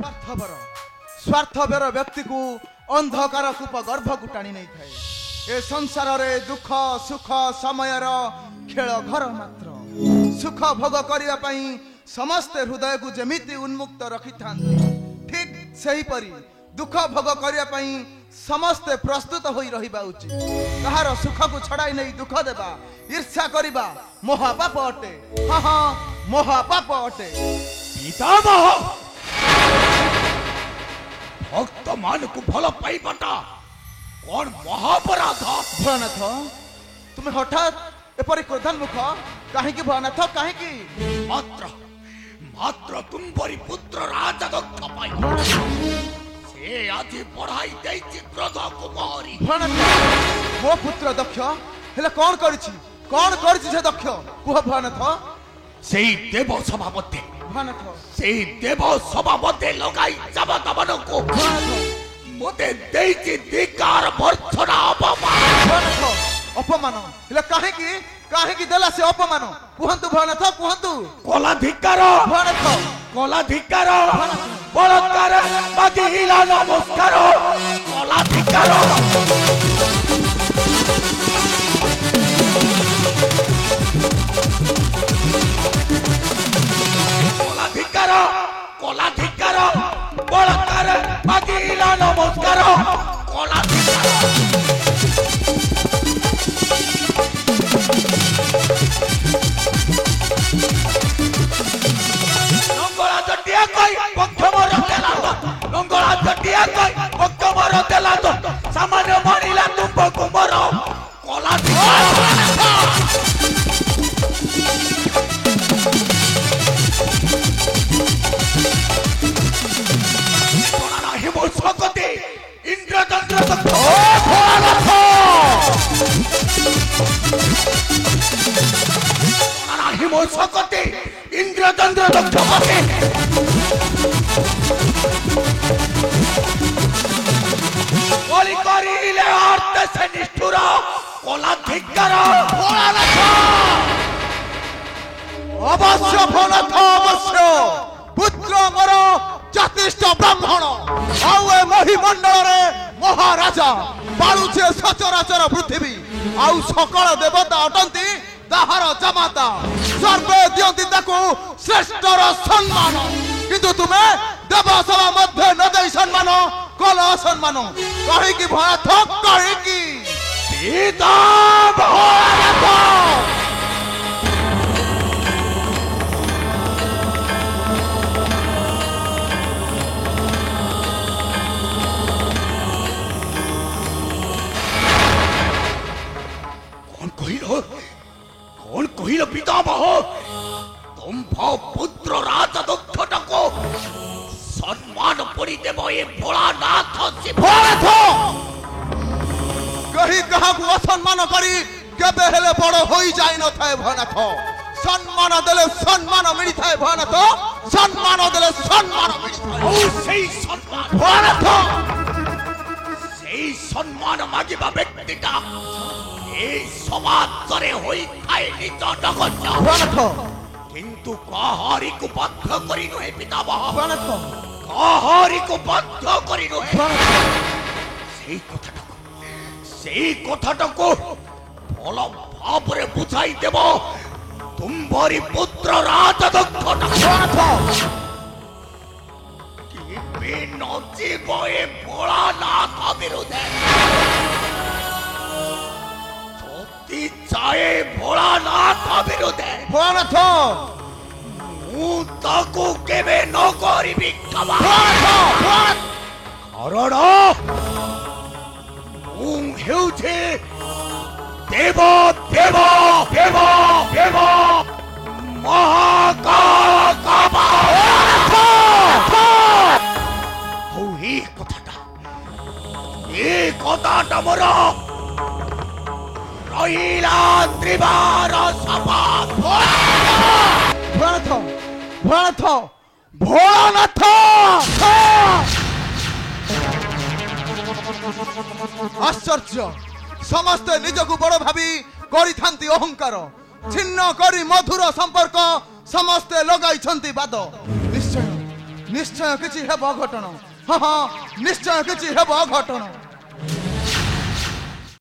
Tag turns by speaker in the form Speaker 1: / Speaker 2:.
Speaker 1: स्वार्थपर व्यक्ति को अंधकार कूप गर्भ को टाणी नहीं थाए। ए संसार रे दुख सुख समय खेल घर मात्र सुख भोग करने पाई समस्त हृदय को जमिति उन्मुक्त रखि थांती। ठीक सही परी दुख भोग करने पाई समस्ते प्रस्तुत होई रहिबा उचित। कहार सुख को छड़ाई नहीं दुख देबा ईर्ष्या करिबा महापाप अटे। हाँ हाँ महापाप अटे।
Speaker 2: पितामह भक्त मान को भल पाइबाटा कौन महापराध?
Speaker 1: भोलानाथ तुम्हें हठात एपरी क्रोधान्मुख कहीं भोलानाथ कहीं
Speaker 2: मात्र मात्र तुम परी पुत्र राजा दक्ष पाई से आदि पढ़ाई देछि क्रोध कुमारी।
Speaker 1: भोलानाथ मो पुत्र दक्ष हेले कौन करिछि से दक्ष कुह भोलानाथ।
Speaker 2: सेई देव सभा मध्ये
Speaker 1: भोलानाथ
Speaker 2: सेई देव सभा मध्ये लगाई जबत को मोते देछि धिकार भर्त्सना अपमान।
Speaker 1: अपमान हेले काहे की देला से अपमान कुहंतु भोलानाथ कुहंतु।
Speaker 2: कला धिकार
Speaker 1: भोलानाथ
Speaker 2: कला धिकार बलात्कार बादिला नमस्कार कला धिकार कला धिकार बलात्कार बादिला नमस्कार कला धिकार। नंगला जटिया कोई पक्षमर देला तो नंगला जटिया कोई पक्षमर देला तो सामान्य मानिला तुम कुमार कला धिकार। इंद्रचंद्र सकते इंद्रचंद्र दक्षपते बोली करिले अर्थ से निष्ठुर कला धिक्कार।
Speaker 1: अवश्य भोलानाथ अवश्य पुत्र मोर जातिष्ठ ब्राह्मण आउ ए महिमंडल रे महाराजा पालुछे सचराचर पृथ्वी आउ सकल देवता अटंती ताहार जमाता सर्वे दियंती ताकू श्रेष्ठर सम्मान किंतु तुमे देवसभा मध्य न देई सम्मान कल असम्मान कहि कि भोलानाथ कहि कि
Speaker 2: पिता भोलानाथ कौन कहिल पितामह तुम पुत्र राजा दक्षटा को सम्मान पड़ी देव ये भोलानाथ से
Speaker 1: भोलानाथ कही कहा को असम्मान करी केबे हेले बड़ होई जाई न थाए। भोलानाथ सम्मान देले सम्मान मिली थाए। भोलानाथ सम्मान देले सम्मान मिली थाए।
Speaker 2: ओ सेई सम्मान
Speaker 1: भोलानाथ
Speaker 2: सेई सम्मान मागिबा व्यक्तिटा समाजरे होई थाए निज नगण्य।
Speaker 1: भोलानाथ
Speaker 2: किंतु कहारी को बाध्य करी नुहे पितामह
Speaker 1: भोलानाथ
Speaker 2: कहारी को बाध्य करी नुहे सेई कथाटको भल भावरे बुझाई देव तुम्हारी पुत्र राजा दक्षटा कि नजीब ए भोलानाथ विरुद्धे चाहे भोलानाथ विरुद्धे
Speaker 1: भोलानाथ
Speaker 2: ताकू केबे न करिबी क्षमा। कारण हेउछे देव देव देव देव महाकाल ही कथाटा मोर रहिला त्रिवार सपा।
Speaker 1: भोलानाथ भोलानाथ भोलानाथ आश्चर्य समस्ते निजकु बड़ भावी करि थांती अहंकार छिन्न करी मधुर संपर्क समस्ते लगाई छंती बाद। निश्चय निश्चय किछि हेब घटन हाँ हाँ निश्चय किछि हेब घटन